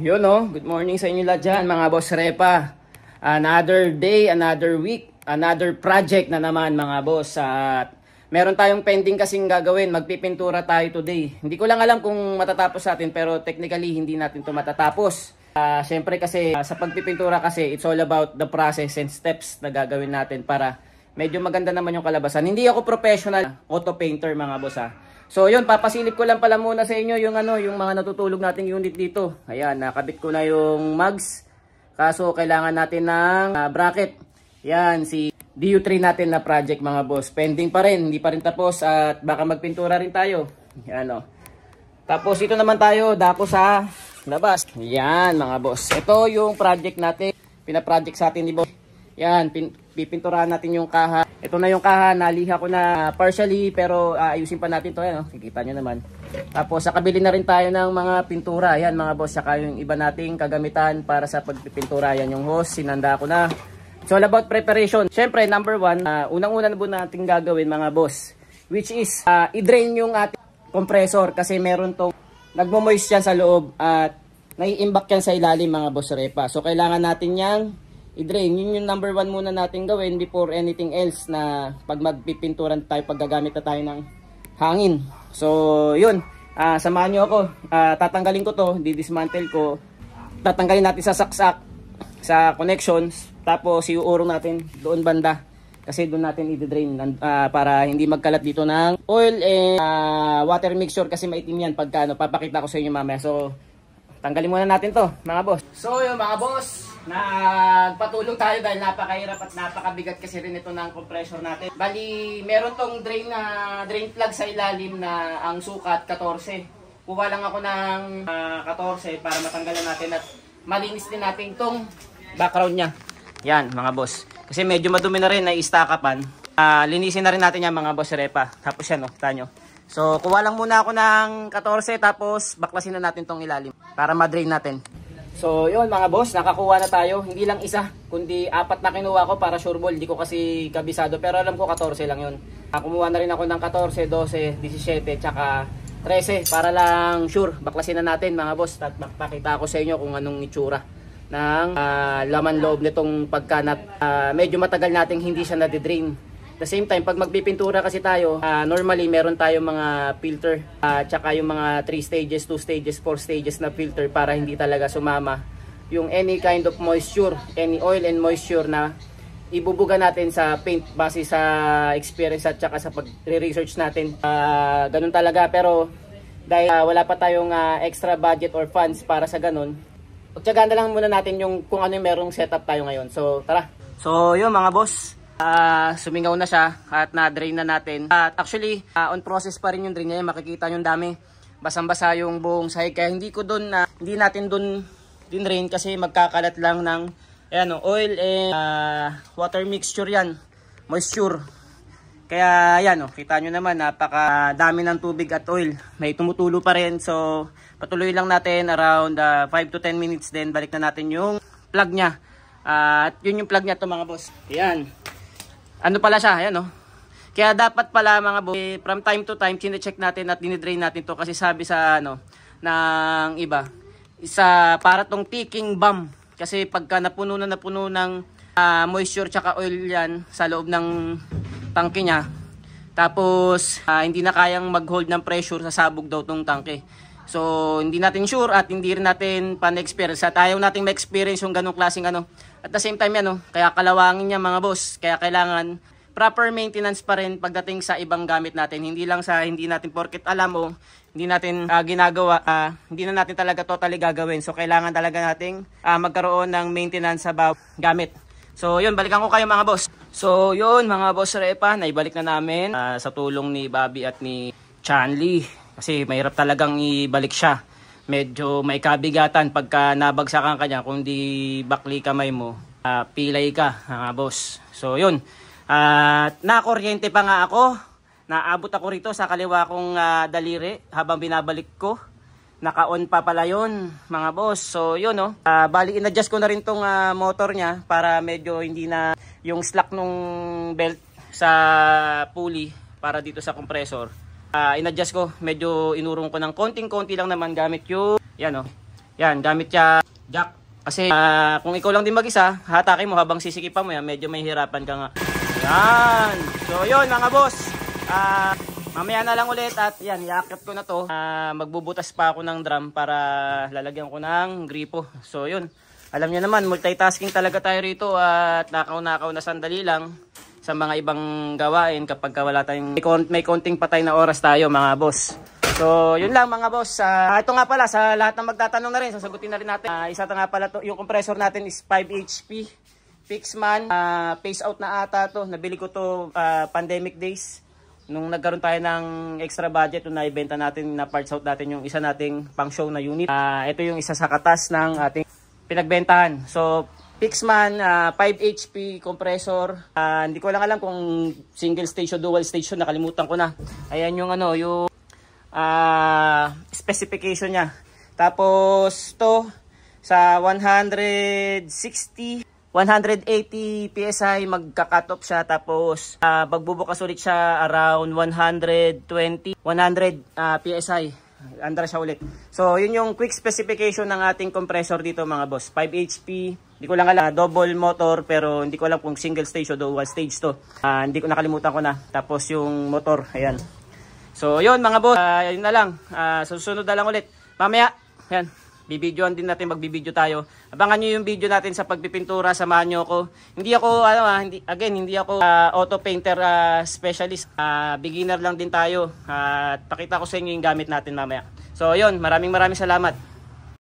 Yun oh, good morning sa inyo lahat dyan mga boss Repa. Another day, another week, another project na naman mga boss. At meron tayong pending kasing gagawin, magpipintura tayo today. Hindi ko lang alam kung matatapos natin pero technically hindi natin to matatapos. Siyempre kasi sa pagpipintura kasi it's all about the process and steps na gagawin natin para medyo maganda naman yung kalabasan. Hindi ako professional auto painter mga boss So yun, papasilip ko lang pala muna sa inyo yung yung mga natutulog nating unit dito. Ayan, nakabit ko na yung mugs. Kaso kailangan natin ng bracket. Yan, si DU3 natin na project mga boss. Pending pa rin, hindi pa rin tapos at baka magpintura rin tayo. Yan Tapos ito naman tayo, dako sa labas. Yan mga boss. Ito yung project natin, pinaproject sa atin ni boss. Yan, pipinturahan natin yung kaha. Ito na yung kaha, naliha ko na partially pero ayusin pa natin to. Yan, kikita nyo naman. Tapos sakabili na rin tayo ng mga pintura. Yan mga boss, saka yung iba nating kagamitan para sa pagpipintura. Yan yung hose, sinanda ko na. It's all about preparation. Siyempre, number one, unang-una na po natin gagawin mga boss, which is i-drain yung ating compressor kasi meron tong nagmo-moist yan sa loob at nai-imbak yan sa ilalim mga boss Repa. So kailangan natin yang i-drain. Yun yung number one muna natin gawin before anything else na pag magpipinturan tayo, pag gagamit na tayo ng hangin. So yun, samahan nyo ako. Tatanggalin ko to, di-dismantle ko. Tatanggalin natin sa saksak, sa connections. Tapos iuurong natin doon banda. Kasi doon natin i-drain para hindi magkalat dito ng oil and water mixture kasi maitim yan pagka papakita ko sa inyo mamaya. So tanggalin muna natin to mga boss. So yun mga boss, nagpatulong tayo dahil napakahirap at napakabigat kasi rin ito ng compressor natin. Bali, meron tong drain plug sa ilalim na ang sukat 14. Kuha lang ako ng 14 para matanggalan natin at malinis din natin tong background niya. Yan mga boss. Kasi medyo madumi na rin na istakapan. Linisin na rin natin yan mga boss Repa. Tapos yan kita nyo. So kuha lang muna ako ng 14 tapos baklasin na natin tong ilalim para ma-drain natin. So yun mga boss, nakakuha na tayo. Hindi lang isa, kundi 4 na kinuha ko para sure ball. Hindi ko kasi kabisado pero alam ko 14 lang yun. Kumuha na rin ako ng 14, 12, 17, tsaka 13 para lang sure. Baklasin na natin mga boss at makapakita ko sa inyo kung anong itsura ng laman loob nitong pagkanat. Medyo matagal nating hindi siya nadidrain. At the same time, pag magpipintura kasi tayo, normally meron tayong mga filter tsaka yung mga 3 stages, 2 stages, 4 stages na filter para hindi talaga sumama yung any kind of moisture, any oil and moisture na ibubuga natin sa paint base sa experience at tsaka sa pag-research natin. Ganun talaga, pero dahil wala pa tayong extra budget or funds para sa ganun, pagtsagaan na lang muna natin yung kung ano yung merong setup tayo ngayon. So tara. So yun mga boss, sumingaw na siya at na-drain na natin. At actually, on process pa rin yung drain niya. Makikita nyo dami. Basang-basa yung buong sahig. Kaya hindi natin doon din-drain kasi magkakalat lang ng oil and water mixture yan. Moisture. Kaya yan kita nyo naman, napakadami ng tubig at oil. May tumutulo pa rin. So, patuloy lang natin around 5 to 10 minutes din. Balik na natin yung plug niya. At yun yung plug niya to mga boss. Yan. Ano pala siya, ayan Kaya dapat pala mga boss, from time to time, chine-check natin at dinidrain natin to kasi sabi sa ng iba, para tong ticking bomb. Kasi pagka napuno ng moisture tsaka oil yan sa loob ng tangke niya, tapos hindi na kayang mag-hold ng pressure sa sabog daw tong tangke. So hindi natin sure at hindi rin natin pa-experience at ayaw nating ma-experience yung ganong klaseng At the same time kaya kalawangin niya mga boss. Kaya kailangan proper maintenance pa rin pagdating sa ibang gamit natin. Hindi lang sa hindi natin porket alam o hindi natin ginagawa, hindi na natin talaga totally gagawin. So kailangan talaga nating magkaroon ng maintenance sa bawat gamit. So yun, balikan ko kayo mga boss. So yun mga boss Repa, naibalik na namin sa tulong ni Bobby at ni Chanli. Kasi mahirap talagang ibalik siya. Medyo may kabigatan pagka nabagsakan ka niya. Kung di bakli kamay mo, pilay ka mga boss. So yun, nakuryente pa nga ako. Naabot ako rito sa kaliwa kong daliri habang binabalik ko. Naka-on pa pala yun mga boss. So yun bali in-adjust ko na rin tong motor niya para medyo hindi na yung slack nung belt sa pulley para dito sa compressor. In-adjust ko, medyo inurong ko ng konting-konti lang naman gamit yung Yan, gamit siya jack. Kasi kung ikaw lang din mag-isa, hatakin mo habang sisikipan mo yan, medyo may hirapan ka nga. Yan. So yun mga boss. Mamaya na lang ulit at yan, iakit ko na to. Magbubutas pa ako ng drum para lalagyan ko ng gripo. So yun. Alam niyo naman, multitasking talaga tayo rito at nakaw-nakaw na sandali lang sa mga ibang gawain kapag wala tayong may konting patay na oras tayo mga boss. So yun lang mga boss. Ito nga pala sa lahat ng magtatanong na rin, sasagutin na rin natin. Isa nga pala to, yung compressor natin is 5 HP Fixman. Phase out na ata to. Nabili ko to pandemic days. Nung nagkaroon tayo ng extra budget, na ibenta natin, na parts out natin yung isa nating pang show na unit. Ito yung isa sa katas ng ating pinagbentahan. So Fixman, 5 HP compressor. Hindi ko lang alam kung single stage o dual stage, nakalimutan ko na. Ayan yung ano, yung specification niya. Tapos to sa 180 PSI magka-cut off siya, tapos magbubukas ulit siya around 100 PSI. Andra siya ulit. So yun yung quick specification ng ating compressor dito mga boss. 5 HP. Hindi ko lang alam, double motor, pero hindi ko alam kung single stage o dual stage to. Hindi ko, nakalimutan ko na. Tapos yung motor, ayan. So yun mga boss, yun na lang. Susunod na lang ulit. Mamaya, ayan, bibidyoan din natin, magbibideo tayo. Abangan nyo yung video natin sa pagpipintura, samahan nyo ako. Hindi ako, hindi ako auto painter specialist. Beginner lang din tayo. Pakita ko sa inyo yung gamit natin mamaya. So yun, maraming salamat.